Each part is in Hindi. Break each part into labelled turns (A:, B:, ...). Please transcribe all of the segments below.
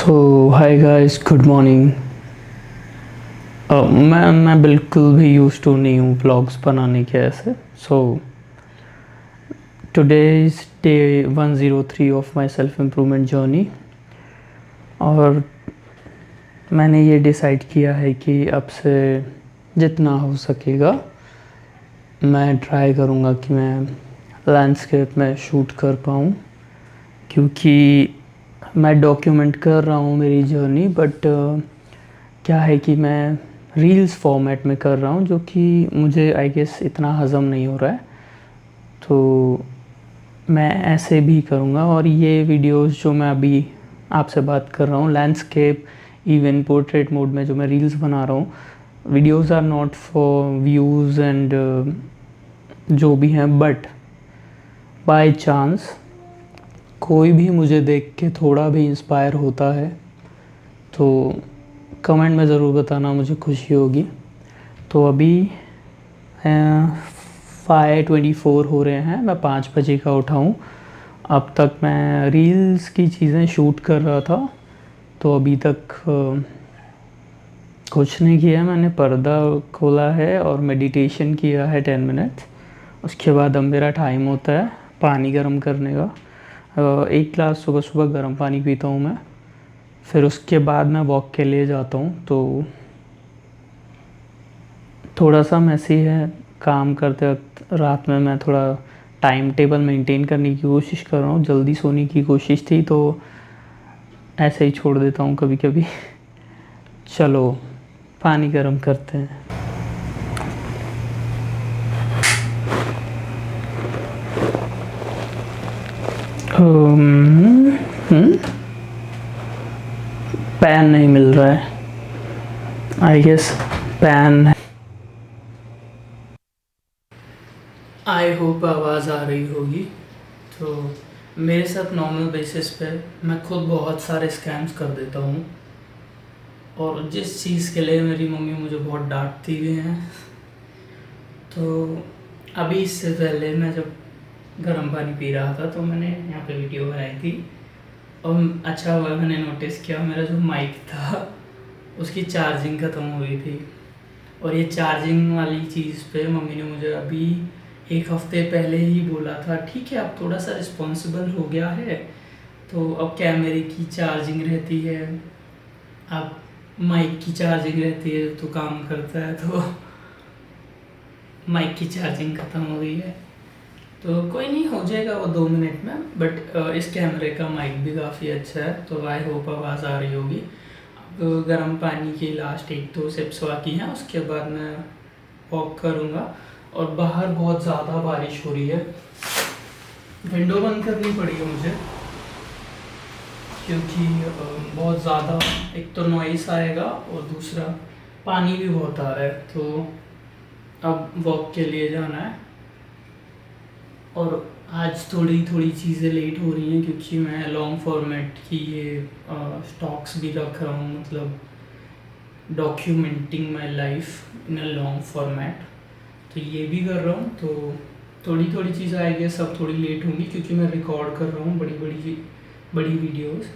A: तो हाय गाइस, गुड मॉर्निंग। मैं बिल्कुल भी यूज़ टू नहीं हूँ व्लॉग्स बनाने के ऐसे। So today is day 103 of my self improvement journey. और मैंने ये डिसाइड किया है कि अब से जितना हो सकेगा मैं ट्राई करूँगा कि मैं लैंडस्केप में शूट कर पाऊँ, क्योंकि मैं डॉक्यूमेंट कर रहा हूँ मेरी जर्नी। बट क्या है कि मैं रील्स फॉर्मेट में कर रहा हूँ, जो कि मुझे आई गेस इतना हज़म नहीं हो रहा है। तो मैं ऐसे भी करूँगा। और ये वीडियोस जो मैं अभी आपसे बात कर रहा हूँ, लैंडस्केप इवन पोर्ट्रेट मोड में जो मैं रील्स बना रहा हूँ, videos are not for views and जो भी हैं। बट बाय चांस कोई भी मुझे देख के थोड़ा भी इंस्पायर होता है तो कमेंट में ज़रूर बताना, मुझे खुशी होगी। तो अभी 5:24 हो रहे हैं, मैं 5 बजे का उठा हूँ। अब तक मैं रील्स की चीज़ें शूट कर रहा था, तो अभी तक कुछ नहीं किया। मैंने पर्दा खोला है और मेडिटेशन किया है 10 मिनट्स। उसके बाद अब मेरा टाइम होता है पानी गर्म करने का। 1 गिलास सुबह सुबह गर्म पानी पीता हूँ मैं। फिर उसके बाद मैं वॉक के लिए जाता हूँ। तो थोड़ा सा मैसी है काम करते वक्त। रात में मैं थोड़ा टाइम टेबल मेंटेन करने की कोशिश कर रहा हूँ, जल्दी सोने की कोशिश थी, तो ऐसे ही छोड़ देता हूँ कभी कभी। चलो पानी गर्म करते हैं। पैन नहीं मिल रहा है, I guess pan. I hope आवाज़ आ रही होगी। तो मेरे साथ नॉर्मल बेसिस पे मैं खुद बहुत सारे स्कैम्स कर देता हूँ, और जिस चीज़ के लिए मेरी मम्मी मुझे बहुत डांटती भी हैं। तो अभी इससे पहले मैं जब गर्म पानी पी रहा था तो मैंने यहाँ पे वीडियो बनाई थी। और अच्छा हुआ मैंने नोटिस किया, मेरा जो माइक था उसकी चार्जिंग ख़त्म हो गई थी। और ये चार्जिंग वाली चीज़ पे मम्मी ने मुझे अभी 1 हफ्ते पहले ही बोला था, ठीक है अब थोड़ा सा रिस्पॉन्सिबल हो गया है, तो अब कैमरे की चार्जिंग रहती है, अब माइक की चार्जिंग रहती है, तो काम करता है। तो माइक की चार्जिंग ख़त्म हो गई है, तो कोई नहीं, हो जाएगा वो 2 मिनट में। बट इस कैमरे का माइक भी काफ़ी अच्छा है, तो आई होप आवाज़ आ रही होगी। अब गर्म पानी की लास्ट 1-2 सिप्स बाकी हैं, उसके बाद मैं वॉक करूँगा। और बाहर बहुत ज़्यादा बारिश हो रही है, विंडो बंद करनी पड़ी है मुझे, क्योंकि बहुत ज़्यादा एक तो नॉइस आएगा और दूसरा पानी भी बहुत आ रहा है। तो अब वॉक के लिए जाना है। और आज थोड़ी थोड़ी चीज़ें लेट हो रही हैं, क्योंकि मैं लॉन्ग फॉर्मेट की ये स्टॉक्स भी रख रहा हूँ, मतलब documenting my life in a long format. तो ये भी कर रहा हूँ। तो थोड़ी थोड़ी चीज़ें आएगी, सब थोड़ी लेट होंगी, क्योंकि मैं रिकॉर्ड कर रहा हूँ बड़ी वीडियोस।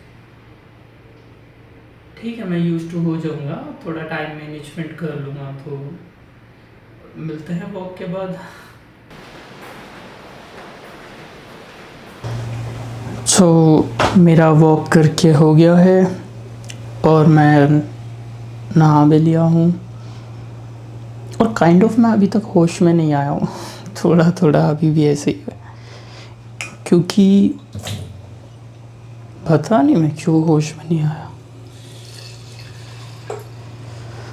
A: ठीक है, मैं यूज़ टू हो जाऊँगा, थोड़ा टाइम मैनेजमेंट कर लूँगा। तो मिलते हैं वॉक के बाद। मेरा वॉक करके हो गया है और मैं नहा भी लिया हूँ, और काइंड ऑफ मैं अभी तक होश में नहीं आया हूँ। थोड़ा थोड़ा अभी भी ऐसे ही है, क्योंकि पता नहीं मैं क्यों होश में नहीं आया।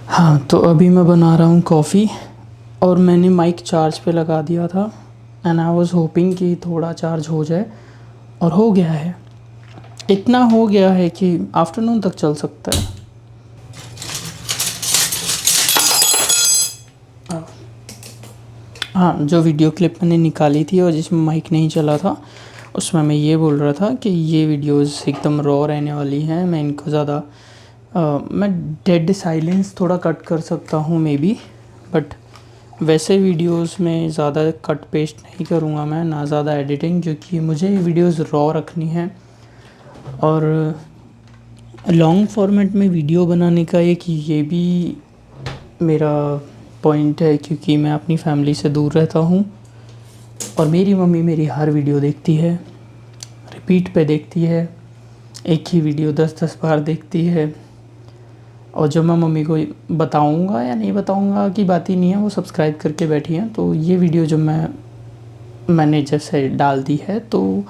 A: हाँ, तो अभी मैं बना रहा हूँ कॉफ़ी, और मैंने माइक चार्ज पे लगा दिया था, एंड आई वाज होपिंग कि थोड़ा चार्ज हो जाए, और हो गया है। इतना हो गया है कि आफ्टरनून तक चल सकता है। हाँ, जो वीडियो क्लिप मैंने निकाली थी और जिसमें माइक नहीं चला था, उसमें मैं ये बोल रहा था कि ये वीडियोस एकदम रॉ रहने वाली हैं। मैं इनको ज़्यादा मैं डेड साइलेंस थोड़ा कट कर सकता हूँ मे बी, बट वैसे वीडियोस में ज़्यादा कट पेस्ट नहीं करूँगा मैं, ना ज़्यादा एडिटिंग, क्योंकि मुझे वीडियोस रॉ रखनी है। और लॉन्ग फॉर्मेट में वीडियो बनाने का एक ये भी मेरा पॉइंट है, क्योंकि मैं अपनी फैमिली से दूर रहता हूँ और मेरी मम्मी मेरी हर वीडियो देखती है, रिपीट पे देखती है, एक ही वीडियो 10-10 बार देखती है। और जब मैं मम्मी को बताऊँगा या नहीं बताऊँगा की बात ही नहीं है, वो सब्सक्राइब करके बैठी हैं। तो ये वीडियो जब मैंने जैसे डाल दी है तो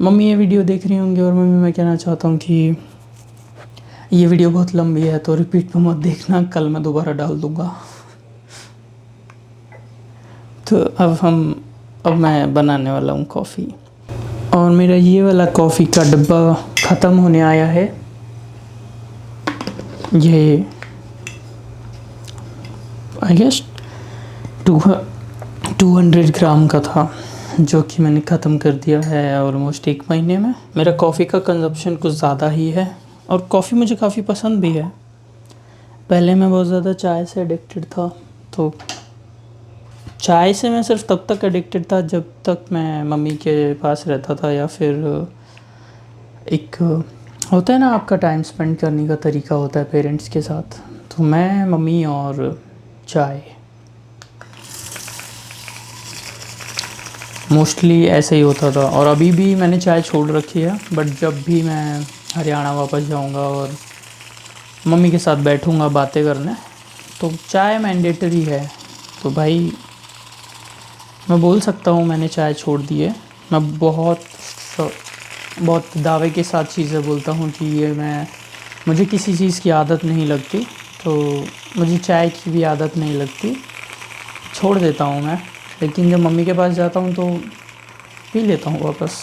A: मम्मी ये वीडियो देख रही होंगी और मम्मी मैं कहना चाहता हूँ कि ये वीडियो बहुत लंबी है तो रिपीट पे मत देखना, कल मैं दोबारा डाल दूँगा। तो अब मैं बनाने वाला हूँ कॉफ़ी, और मेरा ये वाला कॉफ़ी का डब्बा ख़त्म होने आया है। ये आई गेस 200 ग्राम का था, जो कि मैंने ख़त्म कर दिया है ऑलमोस्ट 1 महीने में। मेरा कॉफ़ी का कंजप्शन कुछ ज़्यादा ही है और कॉफ़ी मुझे काफ़ी पसंद भी है। पहले मैं बहुत ज़्यादा चाय से एडिक्टेड था, तो चाय से मैं सिर्फ तब तक एडिक्टेड था जब तक मैं मम्मी के पास रहता था, या फिर एक होता है ना आपका टाइम स्पेंड करने का तरीका होता है पेरेंट्स के साथ। तो मैं, मम्मी और चाय, मोस्टली ऐसे ही होता था। और अभी भी मैंने चाय छोड़ रखी है, बट जब भी मैं हरियाणा वापस जाऊंगा और मम्मी के साथ बैठूंगा बातें करने, तो चाय मैंडेटरी है। तो भाई मैं बोल सकता हूँ मैंने चाय छोड़ दी है। मैं बहुत दावे के साथ चीज़ें बोलता हूँ कि मुझे किसी चीज़ की आदत नहीं लगती, तो मुझे चाय की भी आदत नहीं लगती, छोड़ देता हूँ मैं। लेकिन जब मम्मी के पास जाता हूँ तो पी लेता हूँ वापस,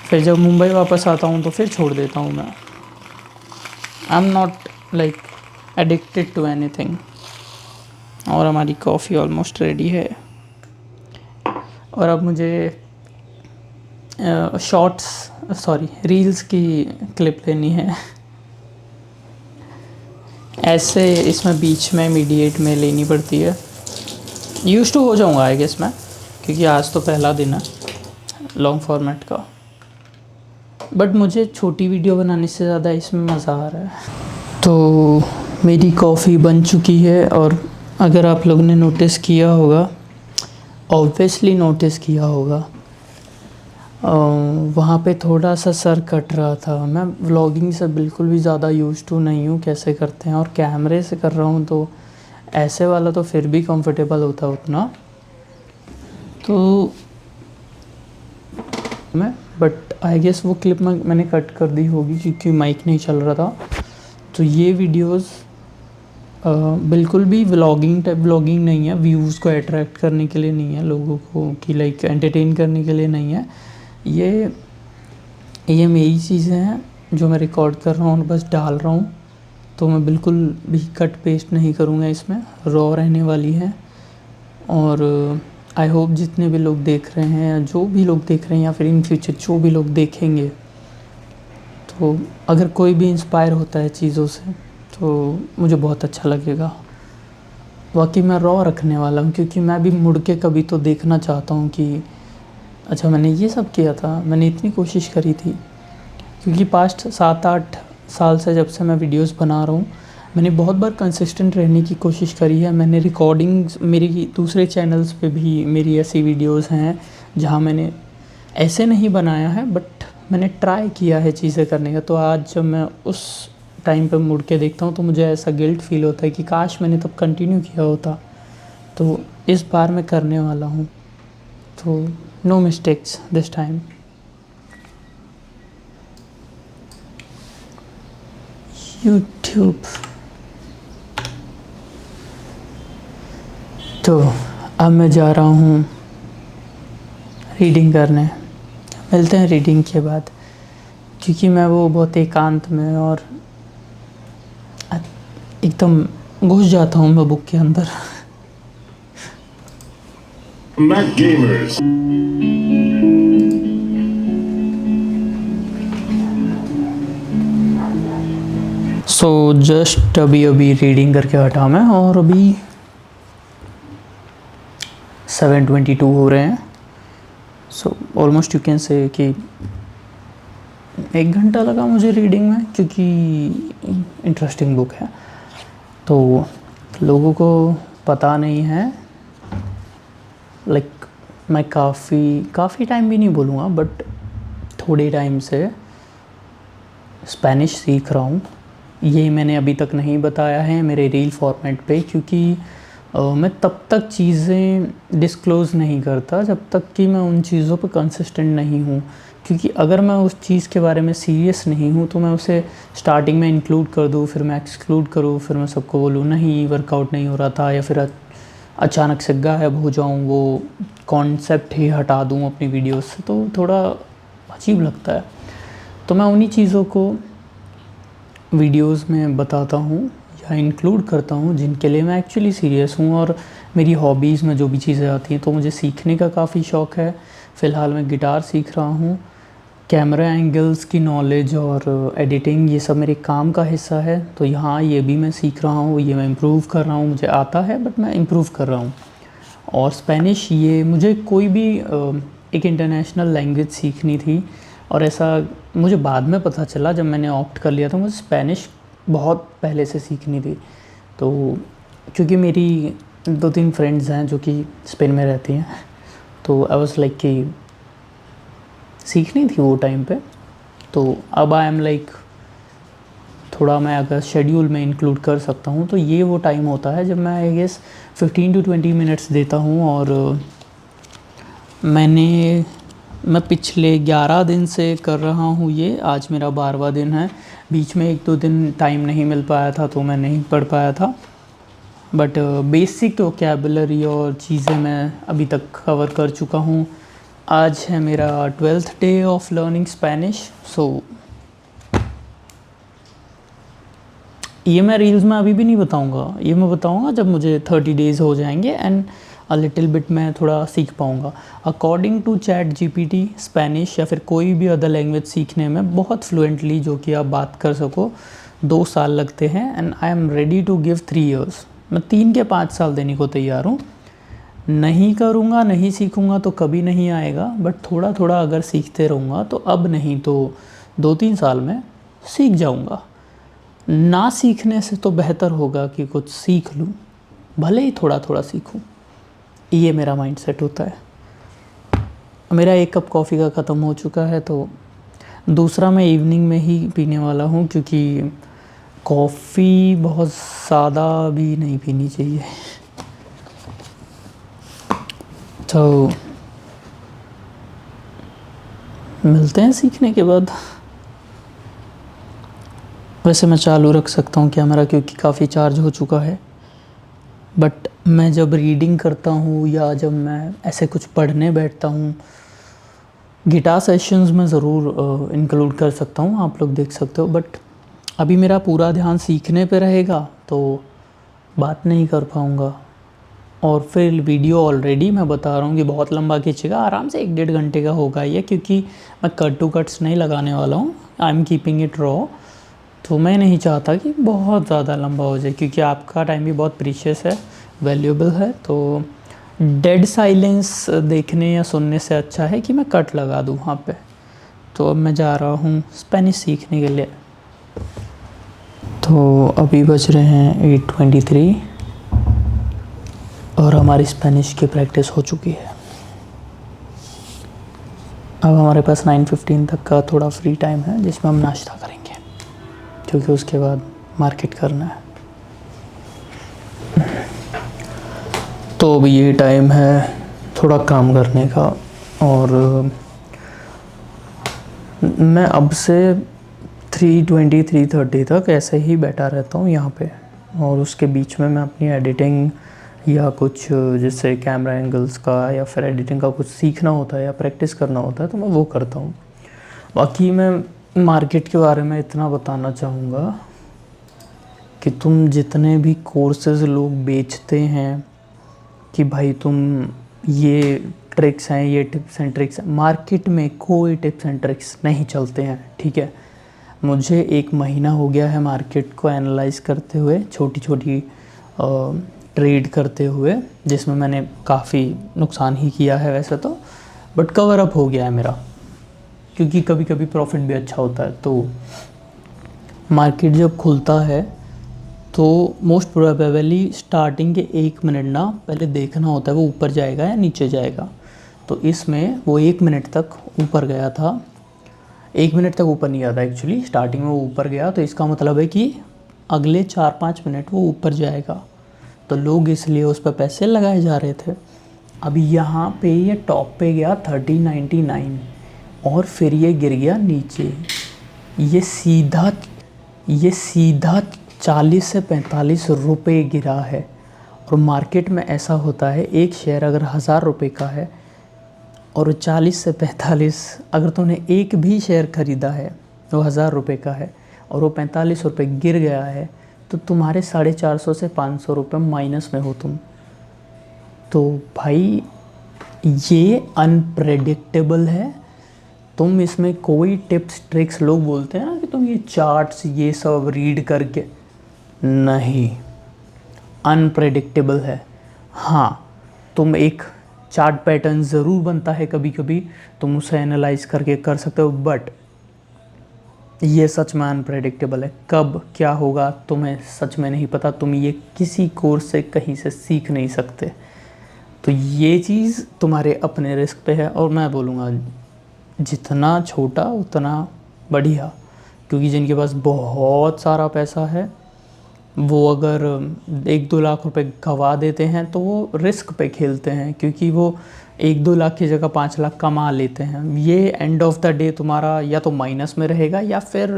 A: फिर जब मुंबई वापस आता हूँ तो फिर छोड़ देता हूँ मैं। I am not like addicted to anything. और हमारी कॉफ़ी ऑलमोस्ट रेडी है, और अब मुझे रील्स की क्लिप लेनी है। ऐसे इसमें बीच में मीडिएट में लेनी पड़ती है। यूज़ टू हो जाऊँगा आई गेस मैं, क्योंकि आज तो पहला दिन है लॉन्ग फॉर्मेट का। बट मुझे छोटी वीडियो बनाने से ज़्यादा इसमें मज़ा आ रहा है। तो मेरी कॉफ़ी बन चुकी है, और अगर आप लोगों ने नोटिस किया होगा, ऑब्वियसली नोटिस किया होगा, वहाँ पे थोड़ा सा सर कट रहा था। मैं व्लॉगिंग से बिल्कुल भी ज़्यादा यूज़ टू नहीं हूँ कैसे करते हैं, और कैमरे से कर रहा हूँ तो ऐसे वाला तो फिर भी कंफर्टेबल होता उतना तो बट आई गेस वो क्लिप मैंने कट कर दी होगी क्योंकि माइक नहीं चल रहा था। तो ये वीडियोस बिल्कुल भी व्लॉगिंग नहीं है, व्यूज़ को अट्रैक्ट करने के लिए नहीं है, लोगों को कि लाइक एंटरटेन करने के लिए नहीं है। ये मेरी चीज़ें हैं जो मैं रिकॉर्ड कर रहा हूँ और बस डाल रहा हूँ। तो मैं बिल्कुल भी कट पेस्ट नहीं करूँगा, इसमें रॉ रहने वाली है। और आई होप जितने भी लोग देख रहे हैं, या जो भी लोग देख रहे हैं, या फिर इन फ्यूचर जो भी लोग देखेंगे, तो अगर कोई भी इंस्पायर होता है चीज़ों से तो मुझे बहुत अच्छा लगेगा। बाकी मैं रॉ रखने वाला हूँ, क्योंकि मैं भी मुड़ के कभी तो देखना चाहता हूँ कि अच्छा मैंने ये सब किया था, मैंने इतनी कोशिश करी थी। क्योंकि पास्ट 7-8 साल से जब से मैं वीडियोस बना रहा हूँ, मैंने बहुत बार कंसिस्टेंट रहने की कोशिश करी है। मैंने रिकॉर्डिंग्स, मेरी दूसरे चैनल्स पे भी मेरी ऐसी वीडियोस हैं जहाँ मैंने ऐसे नहीं बनाया है, बट मैंने ट्राई किया है चीज़ें करने का। तो आज जब मैं उस टाइम पे मुड़ के देखता हूँ तो मुझे ऐसा गिल्ट फील होता है कि काश मैंने तब कंटिन्यू किया होता। तो इस बार मैं करने वाला हूँ, तो no mistakes this time. YouTube. तो अब मैं जा रहा हूँ रीडिंग करने। मिलते हैं रीडिंग के बाद, क्योंकि मैं वो बहुत एकांत में और एकदम घुस जाता हूँ मैं बुक के अंदर।
B: Mac Gamers.
A: सो जस्ट अभी रीडिंग करके हटा मैं, और अभी 7:22 हो रहे हैं। So almost you can say कि 1 घंटा लगा मुझे रीडिंग में, क्योंकि इंटरेस्टिंग बुक है। तो लोगों को पता नहीं है, लाइक मैं काफ़ी टाइम भी नहीं बोलूँगा, बट थोड़े टाइम से स्पेनिश सीख रहा हूँ। ये मैंने अभी तक नहीं बताया है मेरे रील फॉर्मेट पे, क्योंकि मैं तब तक चीज़ें डिस्क्लोज़ नहीं करता जब तक कि मैं उन चीज़ों पे कंसिस्टेंट नहीं हूँ। क्योंकि अगर मैं उस चीज़ के बारे में सीरियस नहीं हूँ तो मैं उसे स्टार्टिंग में इंक्लूड कर दूँ, फिर मैं एक्सक्लूड करूँ, फिर मैं सबको बोलूँ नहीं वर्कआउट नहीं हो रहा था, या फिर अचानक से गायब हो जाऊँ, वो कॉन्सेप्ट ही हटा दूँ अपनी वीडियोस से, तो थोड़ा अजीब लगता है। तो मैं उन्हीं चीज़ों को वीडियोस में बताता हूँ या इंक्लूड करता हूँ जिनके लिए मैं एक्चुअली सीरियस हूँ। और मेरी हॉबीज़ में जो भी चीज़ें आती हैं, तो मुझे सीखने का काफ़ी शौक़ है। फ़िलहाल मैं गिटार सीख रहा हूँ। कैमरा एंगल्स की नॉलेज और एडिटिंग, ये सब मेरे काम का हिस्सा है। तो यहाँ ये भी मैं सीख रहा हूँ, ये मैं इम्प्रूव कर रहा हूँ। मुझे आता है बट मैं इम्प्रूव कर रहा हूँ। और स्पेनिश, ये मुझे कोई भी एक इंटरनेशनल लैंग्वेज सीखनी थी, और ऐसा मुझे बाद में पता चला जब मैंने ऑप्ट कर लिया था। मुझे स्पेनिश बहुत पहले से सीखनी थी। तो क्योंकि मेरी 2-3 फ्रेंड्स हैं जो कि स्पेन में रहती हैं, तो आई वाज लाइक कि सीखनी थी वो टाइम पे। तो अब आई एम लाइक थोड़ा मैं अगर शेड्यूल में इंक्लूड कर सकता हूँ तो ये वो टाइम होता है जब मैं आई गेस 15 to 20 मिनट्स देता हूँ। और मैं पिछले 11 दिन से कर रहा हूँ ये, आज मेरा 12वां दिन है। बीच में 1-2 दिन टाइम नहीं मिल पाया था तो मैं नहीं पढ़ पाया था, बट बेसिक वोकैबुलरी और चीज़ें मैं अभी तक कवर कर चुका हूँ। आज है मेरा 12th day of learning Spanish. So ये मैं रील्स में अभी भी नहीं बताऊंगा, ये मैं बताऊंगा जब मुझे 30 डेज़ हो जाएंगे एंड अ लिटिल बिट मैं थोड़ा सीख पाऊंगा। According to ChatGPT, Spanish या फिर कोई भी अदर लैंग्वेज सीखने में बहुत फ्लुएंटली जो कि आप बात कर सको 2 साल लगते हैं, and I am ready to give 3 years। मैं 3 के 5 साल देने को तैयार हूँ। नहीं करूँगा, नहीं सीखूँगा तो कभी नहीं आएगा, बट थोड़ा थोड़ा अगर सीखते रहूँगा तो अब नहीं तो 2-3 साल में सीख जाऊँगा। ना सीखने से तो बेहतर होगा कि कुछ सीख लूँ, भले ही थोड़ा थोड़ा सीखूँ। ये मेरा माइंडसेट होता है। मेरा 1 कप कॉफ़ी का ख़त्म हो चुका है, तो दूसरा मैं इवनिंग में ही पीने वाला हूँ, क्योंकि कॉफ़ी बहुत ज़्यादा भी नहीं पीनी चाहिए। तो मिलते हैं सीखने के बाद। वैसे मैं चालू रख सकता हूँ कैमरा, क्योंकि काफ़ी चार्ज हो चुका है, बट मैं जब रीडिंग करता हूँ या जब मैं ऐसे कुछ पढ़ने बैठता हूँ, गिटार सेशंस में ज़रूर इंक्लूड कर सकता हूँ, आप लोग देख सकते हो। बट अभी मेरा पूरा ध्यान सीखने पे रहेगा तो बात नहीं कर पाऊँगा। और फिर वीडियो ऑलरेडी मैं बता रहा हूँ कि बहुत लंबा खींचेगा, आराम से 1-1.5 घंटे का होगा ये, क्योंकि मैं कट टू कट्स नहीं लगाने वाला हूँ। I am keeping it raw. तो मैं नहीं चाहता कि बहुत ज़्यादा लंबा हो जाए, क्योंकि आपका टाइम भी बहुत प्रीशियस है, वैल्यूएबल है। तो डेड साइलेंस देखने या सुनने से अच्छा है कि मैं कट लगा दूँ वहाँ पे। तो अब मैं जा रहा हूँ स्पेनिश सीखने के लिए। तो अभी बज रहे हैं 8:23 और हमारी स्पेनिश की प्रैक्टिस हो चुकी है। अब हमारे पास 9:15 तक का थोड़ा फ्री टाइम है, जिसमें हम नाश्ता करेंगे, क्योंकि उसके बाद मार्केट करना है। तो अभी ये टाइम है थोड़ा काम करने का, और मैं अब से 3:20-3:30 तक ऐसे ही बैठा रहता हूँ यहाँ पे, और उसके बीच में मैं अपनी एडिटिंग या कुछ जैसे कैमरा एंगल्स का या फिर एडिटिंग का कुछ सीखना होता है या प्रैक्टिस करना होता है तो मैं वो करता हूँ। बाकी मैं मार्केट के बारे में इतना बताना चाहूँगा कि तुम जितने भी कोर्सेज़ लोग बेचते हैं कि भाई तुम ये ट्रिक्स हैं, ये टिप्स एंड ट्रिक्स हैं, मार्केट में कोई टिप्स एंड ट्रिक्स नहीं चलते हैं, ठीक है। मुझे 1 महीना हो गया है मार्केट को एनालाइज करते हुए, छोटी छोटी ट्रेड करते हुए, जिसमें मैंने काफ़ी नुकसान ही किया है वैसे तो, बट कवर अप हो गया है मेरा। क्योंकि कभी कभी प्रॉफिट भी अच्छा होता है। तो मार्केट जब खुलता है तो मोस्ट प्रोबेबली स्टार्टिंग के 1 मिनट ना पहले देखना होता है वो ऊपर जाएगा या नीचे जाएगा। तो इसमें वो 1 मिनट तक ऊपर गया था, 1 मिनट तक ऊपर नहीं गया था एक्चुअली, स्टार्टिंग में वो ऊपर गया, तो इसका मतलब है कि अगले 4-5 मिनट वो ऊपर जाएगा। तो लोग इसलिए उस पर पैसे लगाए जा रहे थे। अभी यहाँ पे ये टॉप पे गया 1399 और फिर ये गिर गया नीचे। ये सीधा 40 से 45 रुपये गिरा है। और मार्केट में ऐसा होता है, एक शेयर अगर 1000 रुपये का है और 40 से 45, अगर तूने एक भी शेयर ख़रीदा है वो 1000 रुपये का है और वो 45 रुपये गिर गया है, तो तुम्हारे 450 से 500 रुपये माइनस में हो तुम। तो भाई ये अनप्रेडिक्टेबल है। तुम इसमें कोई टिप्स ट्रिक्स, लोग बोलते हैं ना कि तुम ये चार्ट्स ये सब रीड करके, नहीं, अनप्रेडिक्टेबल है। हाँ, तुम एक चार्ट पैटर्न ज़रूर बनता है कभी कभी, तुम उसे एनालाइज करके कर सकते हो, बट ये सच में अनप्रेडिक्टेबल है। कब क्या होगा तुम्हें सच में नहीं पता। तुम ये किसी कोर्स से कहीं से सीख नहीं सकते। तो ये चीज़ तुम्हारे अपने रिस्क पे है। और मैं बोलूँगा जितना छोटा उतना बढ़िया, क्योंकि जिनके पास बहुत सारा पैसा है वो अगर 1-2 लाख रुपए गंवा देते हैं तो वो रिस्क पे खेलते हैं, क्योंकि वो 1-2 लाख की जगह 5 लाख कमा लेते हैं। ये एंड ऑफ द डे तुम्हारा या तो माइनस में रहेगा या फिर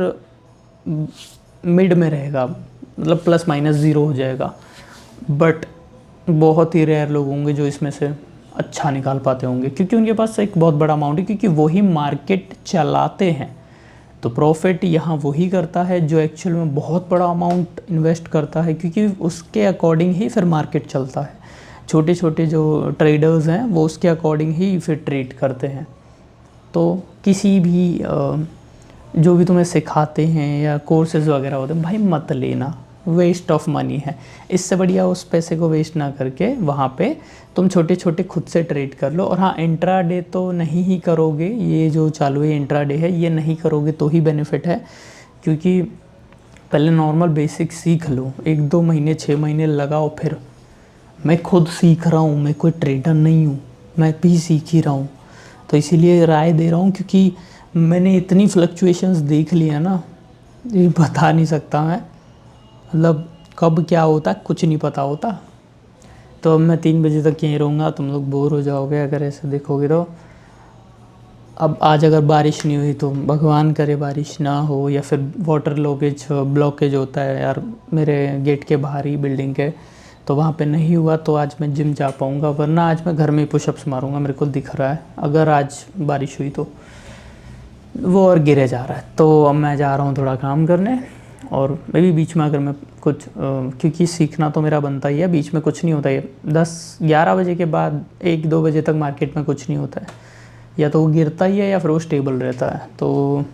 A: मिड में रहेगा, मतलब प्लस माइनस ज़ीरो हो जाएगा। बट बहुत ही रेयर लोग होंगे जो इसमें से अच्छा निकाल पाते होंगे, क्योंकि उनके पास एक बहुत बड़ा अमाउंट है, क्योंकि वही मार्केट चलाते हैं। तो प्रॉफिट यहाँ वही करता है जो एक्चुअल में बहुत बड़ा अमाउंट इन्वेस्ट करता है, क्योंकि उसके अकॉर्डिंग ही फिर मार्केट चलता है। छोटे छोटे जो ट्रेडर्स हैं वो उसके अकॉर्डिंग ही फिर ट्रेड करते हैं। तो किसी भी जो भी तुम्हें सिखाते हैं या कोर्सेज़ वगैरह होते हैं, भाई मत लेना, वेस्ट ऑफ मनी है। इससे बढ़िया उस पैसे को वेस्ट ना करके वहाँ पे तुम छोटे छोटे खुद से ट्रेड कर लो। और हाँ, इंट्रा डे तो नहीं ही करोगे, ये जो चालू है इंट्रा डे है, ये नहीं करोगे तो ही बेनिफिट है, क्योंकि पहले नॉर्मल बेसिक सीख लो, 1-2 महीने 6 महीने लगाओ। फिर मैं खुद सीख रहा हूँ, मैं कोई ट्रेडर नहीं हूँ, मैं भी सीख ही रहा हूँ, तो इसीलिए राय दे रहा हूँ, क्योंकि मैंने इतनी फ्लक्चुएशंस देख ली है ना, ये बता नहीं सकता मैं, मतलब कब क्या होता कुछ नहीं पता होता। तो अब मैं 3 बजे तक यहीं रहूँगा, तुम लोग बोर हो जाओगे अगर ऐसे देखोगे तो। अब आज अगर बारिश नहीं हुई तो भगवान करे बारिश ना हो, या फिर वाटर ब्लॉकेज होता है यार मेरे गेट के बाहर ही बिल्डिंग के, तो वहाँ पे नहीं हुआ तो आज मैं जिम जा पाऊँगा, वरना आज मैं घर में पुशअप्स मारूँगा, मेरे को दिख रहा है अगर आज बारिश हुई तो। वो और गिरे जा रहा है, तो अब मैं जा रहा हूँ थोड़ा काम करने। और मैं भी बीच में अगर मैं कुछ क्योंकि सीखना तो मेरा बनता ही है, बीच में कुछ नहीं होता है। 10-11 बजे के बाद 1-2 बजे तक मार्केट में कुछ नहीं होता है, या तो वो गिरता ही है या फिर वो स्टेबल रहता है। तो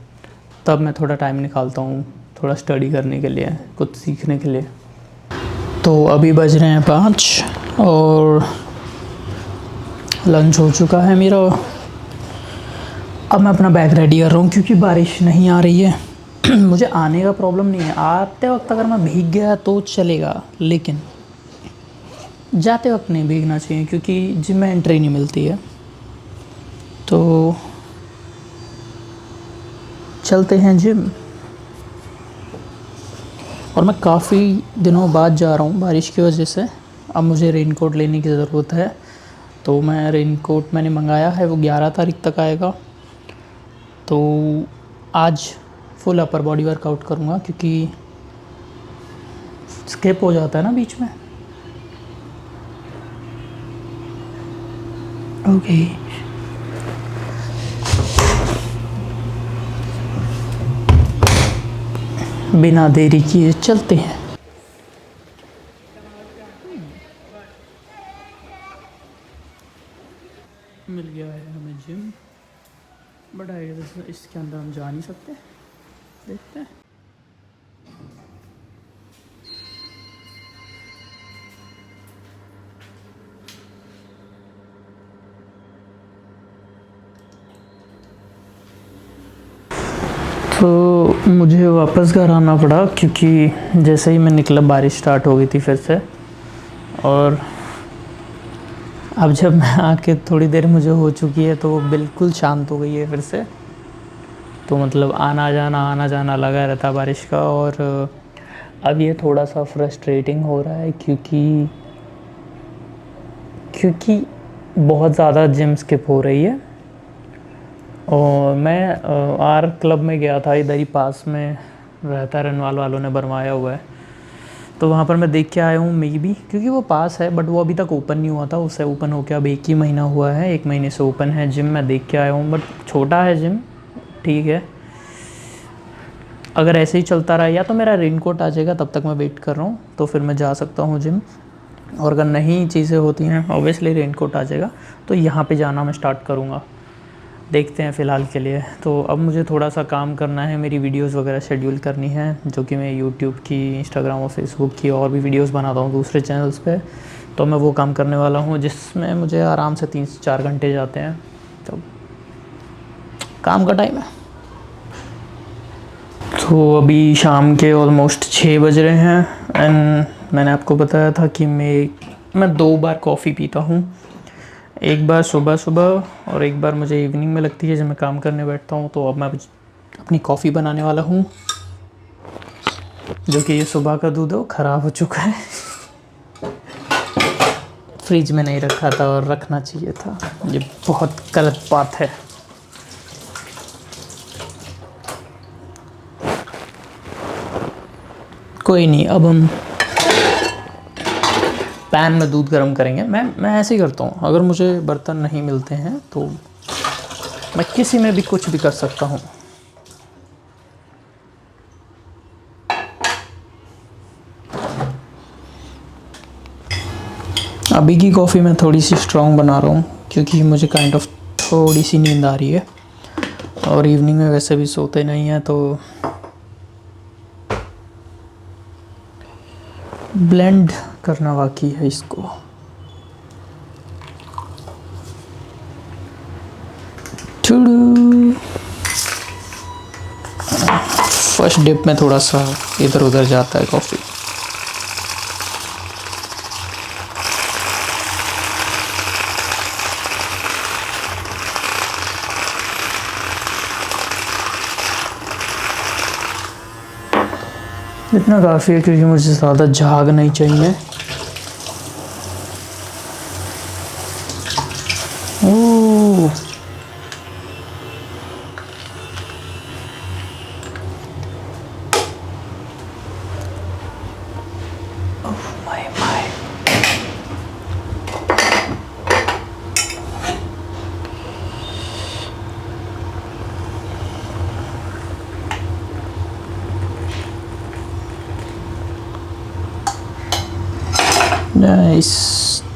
A: तब मैं थोड़ा टाइम निकालता हूँ थोड़ा स्टडी करने के लिए, कुछ सीखने के लिए। तो अभी बज रहे हैं 5 और लंच हो चुका है मेरा। अब मैं अपना बैग रेडी कर रहा हूँ, क्योंकि बारिश नहीं आ रही है। मुझे आने का प्रॉब्लम नहीं है, आते वक्त अगर मैं भीग गया तो चलेगा, लेकिन जाते वक्त नहीं भीगना चाहिए, क्योंकि जिम में एंट्री नहीं मिलती है। तो चलते हैं जिम। और मैं काफ़ी दिनों बाद जा रहा हूँ बारिश की वजह से, अब मुझे रेनकोट लेने की ज़रूरत है। तो मैं रेनकोट मैंने मंगाया है, वो 11 तारीख तक आएगा। तो आज फुल अपर बॉडी वर्कआउट करूँगा, क्योंकि स्किप हो जाता है ना बीच में। ओके, बिना देरी किए चलते हैं। मिल गया है हमें जिम, बट आई गेस इसके अंदर हम जा नहीं सकते, देखते हैं। तो मुझे वापस घर आना पड़ा क्योंकि जैसे ही मैं निकला बारिश स्टार्ट हो गई थी फिर से। और अब जब मैं आके थोड़ी देर मुझे हो चुकी है तो वो बिल्कुल शांत हो गई है फिर से। तो मतलब आना जाना लगा रहता बारिश का। और अब ये थोड़ा सा फ्रस्ट्रेटिंग हो रहा है क्योंकि बहुत ज़्यादा जिम स्किप हो रही है। और मैं आर क्लब में गया था, इधर ही पास में रहता है, रनवाल वालों ने बनवाया हुआ है। तो वहाँ पर मैं देख के आया हूँ मे बी, क्योंकि वो पास है बट वो अभी तक ओपन नहीं हुआ था। उससे ओपन हो के अब 1 ही महीना हुआ है, 1 महीने से ओपन है जिम। मैं देख के आया हूँ बट छोटा है जिम, ठीक है। अगर ऐसे ही चलता रहा या तो मेरा रेनकोट आ जाएगा, तब तक मैं वेट कर रहा हूँ, तो फिर मैं जा सकता हूँ जिम। और अगर नहीं चीज़ें होती हैं, ऑब्वियसली रेनकोट आ जाएगा तो यहाँ पे जाना मैं स्टार्ट करूँगा। देखते हैं फ़िलहाल के लिए। तो अब मुझे थोड़ा सा काम करना है, मेरी वीडियोस वगैरह शेड्यूल करनी है, जो कि मैं यूट्यूब की, इंस्टाग्राम और फेसबुक की और भी वीडियोस बनाता हूँ दूसरे चैनल्स पे। तो मैं वो काम करने वाला हूँ जिसमें मुझे आराम से 3 से 4 घंटे जाते हैं। तो काम का टाइम है। तो अभी शाम के ऑलमोस्ट 6 बज रहे हैं एंड मैंने आपको बताया था कि मैं 2 बार कॉफ़ी पीता हूँ। एक बार सुबह सुबह और एक बार मुझे इवनिंग में लगती है जब मैं काम करने बैठता हूँ। तो अब मैं अपनी कॉफ़ी बनाने वाला हूँ, जो कि ये सुबह का दूध है वो ख़राब हो चुका है। फ्रिज में नहीं रखा था और रखना चाहिए था, ये बहुत गलत बात है। कोई नहीं, अब हम पैन में दूध गर्म करेंगे। मैं ऐसे ही करता हूँ, अगर मुझे बर्तन नहीं मिलते हैं तो मैं किसी में भी कुछ भी कर सकता हूँ। अभी की कॉफ़ी मैं थोड़ी सी स्ट्रॉन्ग बना रहा हूँ क्योंकि मुझे काइंड ऑफ थोड़ी सी नींद आ रही है और इवनिंग में वैसे भी सोते नहीं हैं, तो ब्लेंड करना बाकी है इसको। फर्स्ट डिप में थोड़ा सा इधर उधर जाता है कॉफ़ी। इतना काफ़ी है क्योंकि मुझे ज़्यादा झाग नहीं चाहिए। Oh, my my. Nice,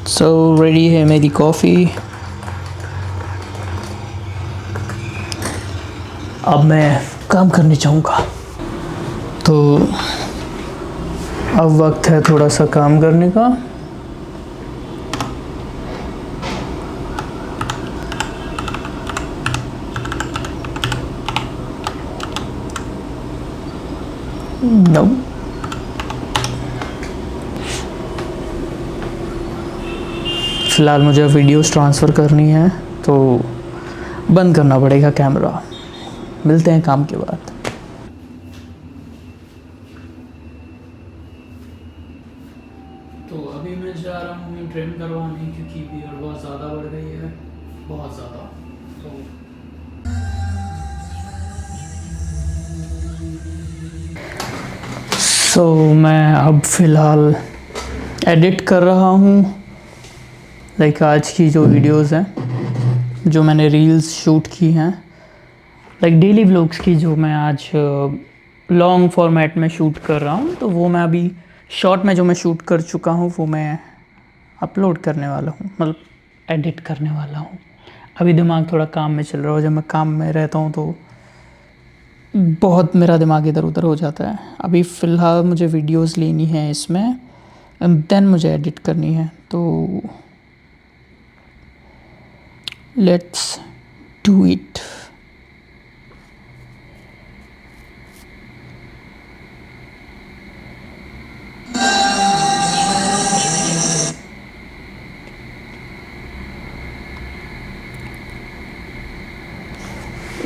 A: so ready है मेरी कॉफ़ी। अब मैं काम करने जाऊँगा। तो अब वक्त है थोड़ा सा काम करने का। नो, फ़िलहाल मुझे वीडियोस ट्रांसफ़र करनी है तो बंद करना पड़ेगा कैमरा। मिलते हैं काम के बाद। तो अभी मैं जा रहा हूँ ट्रिम करवाने क्योंकि बियर्ड बहुत ज़्यादा बढ़ गई है, बहुत ज़्यादा। तो मैं अब फ़िलहाल एडिट कर रहा हूँ, लाइक आज की जो वीडियोस हैं, जो मैंने रील्स शूट की हैं, लाइक डेली व्लॉग्स की, जो मैं आज लॉन्ग फॉर्मेट में शूट कर रहा हूँ, तो वो मैं अभी शॉर्ट में जो मैं शूट कर चुका हूँ वो मैं अपलोड करने वाला हूँ, मतलब एडिट करने वाला हूँ। अभी दिमाग थोड़ा काम में चल रहा है, जब मैं काम में रहता हूँ तो बहुत मेरा दिमाग इधर उधर हो जाता है। अभी फ़िलहाल मुझे वीडियोस लेनी है इसमें एंड देन मुझे एडिट करनी है, तो लेट्स डू इट।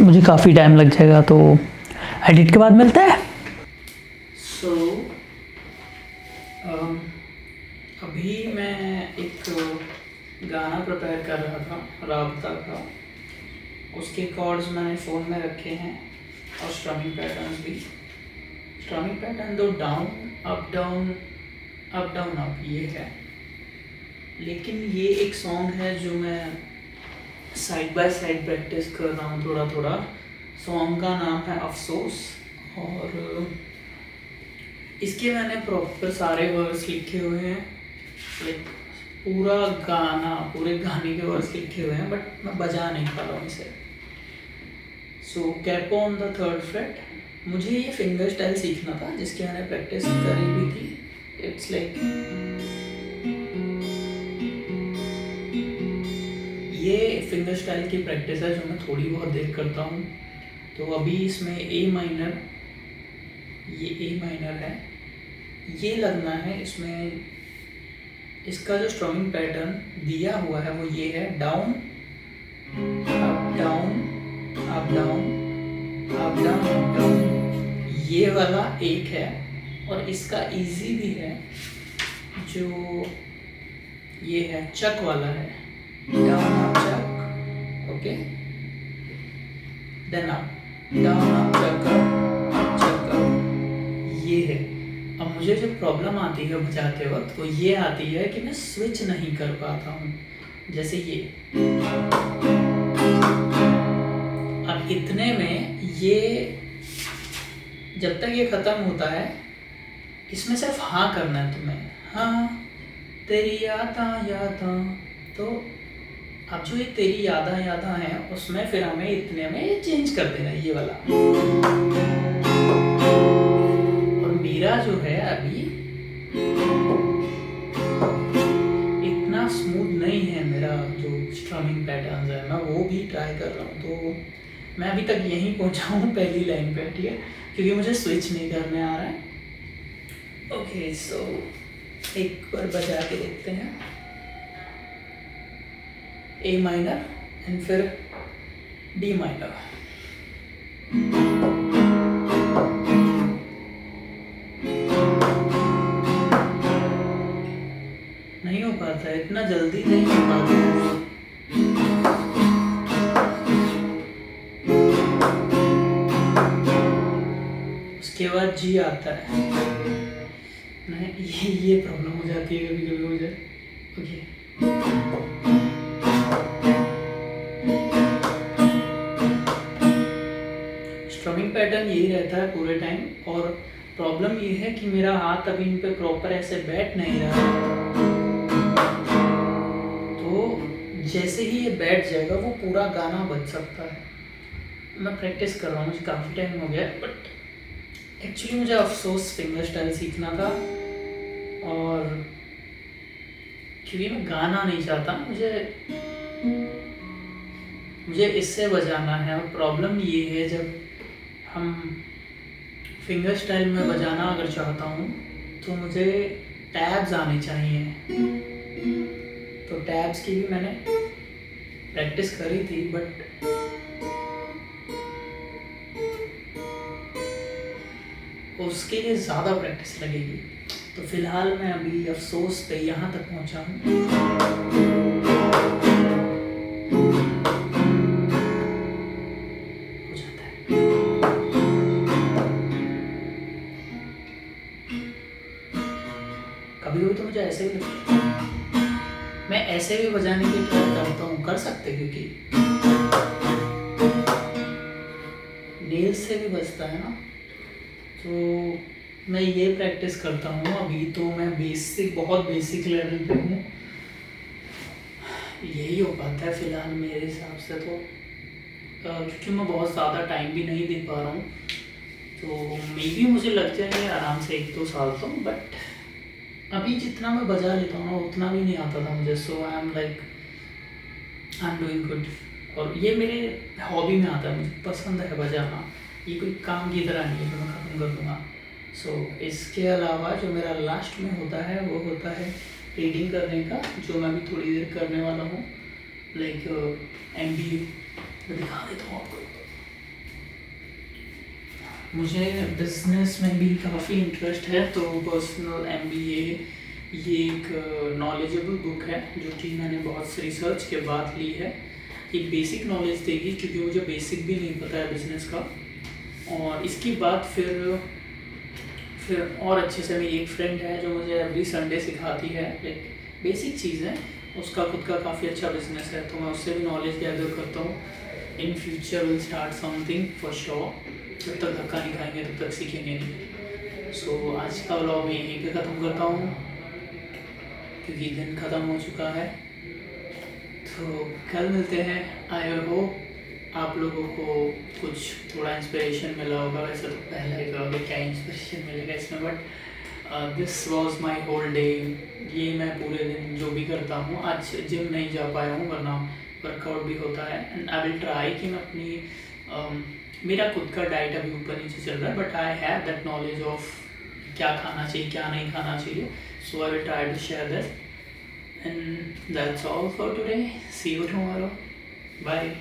A: मुझे काफ़ी टाइम लग जाएगा, तो एडिट के बाद मिलते हैं। सो अभी मैं एक गाना प्रिपेयर कर रहा था, राबता का। उसके कॉर्ड्स मैंने फ़ोन में रखे हैं और स्ट्रमिंग पैटर्न भी। स्ट्रमिंग पैटर्न तो down up down up down up ये है, लेकिन ये एक सॉन्ग है जो मैं साइड बाय साइड प्रैक्टिस कर रहा हूँ थोड़ा थोड़ा। सॉन्ग का नाम है अफसोस, और इसके मैंने प्रॉपर सारे वर्ड्स लिखे हुए हैं, लाइक पूरा गाना, पूरे गाने के वर्ड्स लिखे हुए हैं, बट मैं बजा नहीं पा रहा हूँ इसे। So capo on the third fret. मुझे ये फिंगर स्टाइल सीखना था जिसकी मैंने प्रैक्टिस करी भी थी। इट्स लाइक ये फिंगर स्टाइल की प्रैक्टिस है जो मैं थोड़ी बहुत देर करता हूँ। तो अभी इसमें ए माइनर, ये ए माइनर है, ये लगना है इसमें। इसका जो स्ट्रमिंग पैटर्न दिया हुआ है वो ये है, down up down up down up down up down, ये वाला एक है। और इसका इजी भी है जो ये है, चक वाला है, down up chuck, okay, then up down up chuck up, ये है। अब मुझे जो प्रॉब्लम आती है बजाते वक्त वो ये आती है कि मैं स्विच नहीं कर पाता हूँ। जैसे ये, अब इतने में ये जब तक ये ख़त्म होता है इसमें सिर्फ हाँ करना है तुम्हें, हाँ तेरी यादा यादा। तो अब जो ये तेरी यादा यादा है उसमें फिर हमें इतने में ये चेंज कर देना, ये वाला। और मेरा जो है अभी इतना स्मूथ नहीं है, मेरा जो स्ट्रमिंग पैटर्न है मैं वो भी ट्राई कर रहा हूँ। तो मैं अभी तक यहीं पहुँचा हूँ पहली लाइन पे, ठीक है, क्योंकि मुझे स्विच नहीं करने आ रहा है। ओके, सो एक बार बजा के देखते हैं। ए माइनर एंड फिर डी माइनर। नहीं हो पाता है, इतना जल्दी नहीं हो पाता है। उसके बाद जी आता है। नहीं, ये प्रॉब्लम हो जाती है कभी कभी मुझे। ओके, स्ट्रमिंग पैटर्न यही रहता है पूरे टाइम। और प्रॉब्लम ये है कि मेरा हाथ अभी इन पे प्रॉपर ऐसे बैठ नहीं रहा। तो जैसे ही ये बैठ जाएगा वो पूरा गाना बज सकता है। मैं प्रैक्टिस कर रहा हूँ, मुझे काफ़ी टाइम हो गया, बट एक्चुअली मुझे अफसोस फिंगर स्टाइल सीखना था। और क्योंकि मैं गाना नहीं चाहता, मुझे इससे बजाना है। और प्रॉब्लम ये है, जब हम फिंगर स्टाइल में बजाना अगर चाहता हूँ तो मुझे टैब्स आने चाहिए। तो टैब्स की भी मैंने प्रैक्टिस करी थी, बट उसके लिए ज़्यादा प्रैक्टिस लगेगी। तो फिलहाल मैं अभी अफसोस पे यहाँ तक पहुँचा हूँ। हो जाता है। कभी कभी तो मुझे ऐसे भी लगता है, मैं ऐसे भी बजाने की ट्राई करता हूँ, कर सकते, क्योंकि नेल्स से भी बजता है ना। तो मैं ये प्रैक्टिस करता हूँ। अभी तो मैं बहुत बेसिक लेवल पे हूँ, यही हो पाता है फ़िलहाल मेरे हिसाब से। तो क्योंकि मैं बहुत ज़्यादा टाइम भी नहीं दे पा रहा हूँ, तो मे बी मुझे लग जाएंगे आराम से 1-2 साल तो। बट अभी जितना मैं बजा लेता हूँ ना उतना भी नहीं आता था मुझे। सो आई एम डूइंग गुड। और ये मेरे हॉबी में आता है, मुझे पसंद है बजाना। ये कोई काम की तरह नहीं है जो मैं ख़त्म कर दूँगा। सो इसके अलावा जो मेरा लास्ट में होता है वो होता है रीडिंग करने का, जो मैं भी थोड़ी देर करने वाला हूँ। लाइक MBA मैं दिखा देता हूँ आपको। मुझे बिजनेस में भी काफ़ी इंटरेस्ट है, तो पर्सनल एमबीए ये एक नॉलेजेबल बुक है जो कि मैंने बहुत से रिसर्च के बाद ली है। एक बेसिक नॉलेज देगी क्योंकि मुझे बेसिक भी नहीं पता है बिज़नेस का। और इसके बाद फिर और अच्छे से मेरी एक फ्रेंड है जो मुझे एवरी संडे सिखाती है, एक बेसिक चीज़ है, उसका खुद का काफ़ी अच्छा बिजनेस है, तो मैं उससे भी नॉलेज गैदर करता हूँ। In future will start something for sure. जब तक धक्का नहीं खाएंगे तब तक सीखेंगे नहीं। सो आज का व्लॉग मैं यहीं पे ख़त्म करता हूँ क्योंकि दिन ख़त्म हो चुका है। तो कल मिलते हैं। आई होप आप लोगों को कुछ थोड़ा इंस्पिरेशन मिला होगा। वैसे तो पहला ही कहोगे क्या इंस्पिरेशन मिलेगा इसमें, but this was my whole day. ये मैं पूरे दिन जो भी करता हूँ, आज जिम नहीं जा पाया हूँ वरना वर्कआउट भी होता है। एंड आई विल ट्राई कि मैं अपनी मेरा खुद का डाइट अभी ऊपर नीचे चल रहा है, but I have that knowledge of क्या खाना चाहिए क्या नहीं खाना चाहिए। So I will try to share that. And that's all for today. See you tomorrow. Bye.